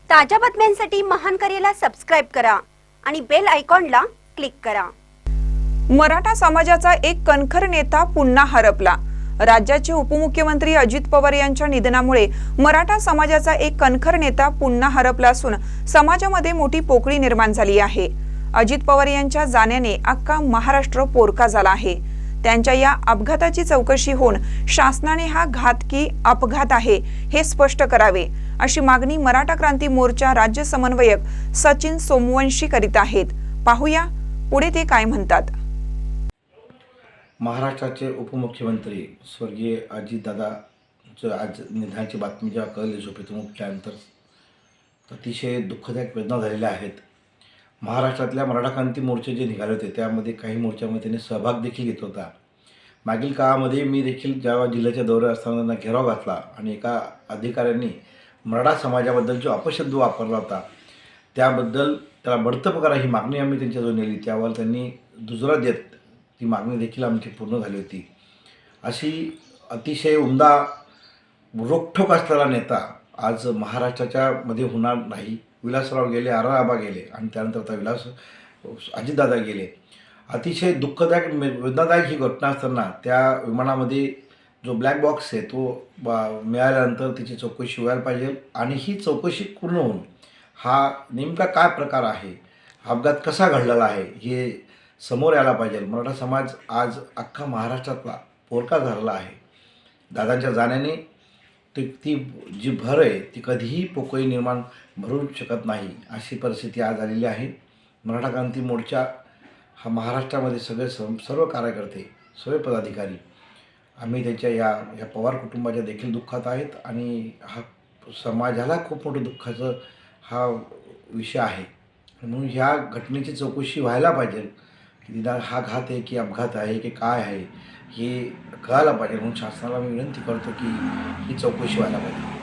ताज्या बातम्यांसाठी महान करेला सबस्क्राइब करा आणि बेल आयकॉनला क्लिक करा। मराठा समाजाचा एक कणखर नेता पुन्हा हरपला। राज्याचे उपमुख्यमंत्री अजित पवार यांच्या निधनामुळे मराठा समाजाचा एक कणखर नेता पुन्हा हरपला असून समाजामध्ये मोठी पोकळी निर्माण झाली आहे। अजित पवार यांच्या जाण्याने अख्खा महाराष्ट्र पोरका झाला आहे। त्यांच्या या अपघाताची चौकशी होऊन शासनाने हा घातकी अपघात आहे हे स्पष्ट करावे अशी मागणी मराठा क्रांती मोर्चा राज्य समन्वयक सचिन सोमवंशी करीत आहेत। पाहूया पुढे ते काय म्हणतात। महाराष्ट्राचे उपमुख्यमंत्री स्वर्गीय अजितदादांचं आज निधनाची बातमी जेव्हा कळली झोपेतून उठल्यानंतर अतिशय दुःखदायक वेदना झालेल्या आहेत। महाराष्ट्रातल्या मराठा क्रांती मोर्चे जे निघाले होते त्यामध्ये काही मोर्चामध्ये त्यांनी सहभाग देखील घेतला होता। मागील काळामध्ये मी देखील जेव्हा जिल्ह्याच्या दौऱ्यावर असताना त्यांना घेराव घातला आणि एका अधिकाऱ्यांनी मराठा समाजाबद्दल जो अपशब्द वापरला होता त्याबद्दल त्याला बडतप करा ही मागणी आम्ही त्यांच्याजवळ नेली। त्यावर त्यांनी दुजोरा देत ती मागणी देखील आमची पूर्ण झाली होती। अशी अतिशय उमदा रोखठोक असलेला नेता आज महाराष्ट्राच्या मध्ये होणार नाही। विलासराव गेले, आबा गेले आणि त्यानंतर आता अजितदादा गेले। अतिशय दुःखदायक वेदनादायक ही घटना असताना त्या विमानामध्ये जो ब्लॅक बॉक्स आहे तो मिळाल्यानंतर त्याची चौकशी व्हायला पाहिजे आणि ही चौकशी पूर्ण होऊन हा नेमका काय प्रकार आहे, अपघात कसा घडलेला आहे हे समोर यायला पाहिजे। मराठा समाज आज अख्खा महाराष्ट्रातला पोरका झालेला आहे। दादांच्या जाण्याने ती जी भर आहे ती कधीही पोकळी निर्माण भरू शकत नाही अशी परिस्थिती आज आलेली आहे। मराठा क्रांती मोर्चा हा महाराष्ट्रामध्ये सर्व कार्यकर्ते, सर्व पदाधिकारी आम्ही त्याच्या या पवार कुटुंबाच्या देखील दुःखात आहेत आणि हा समाजाला खूप मोठं दुःखाचं हा विषय आहे। म्हणून ह्या घटनेची चौकशी व्हायला पाहिजे की निदान हा घात आहे की अपघात आहे की काय आहे हे कळायला पाहिजे। म्हणून शासनाला मी विनंती करतो की ही चौकशी व्हायला पाहिजे।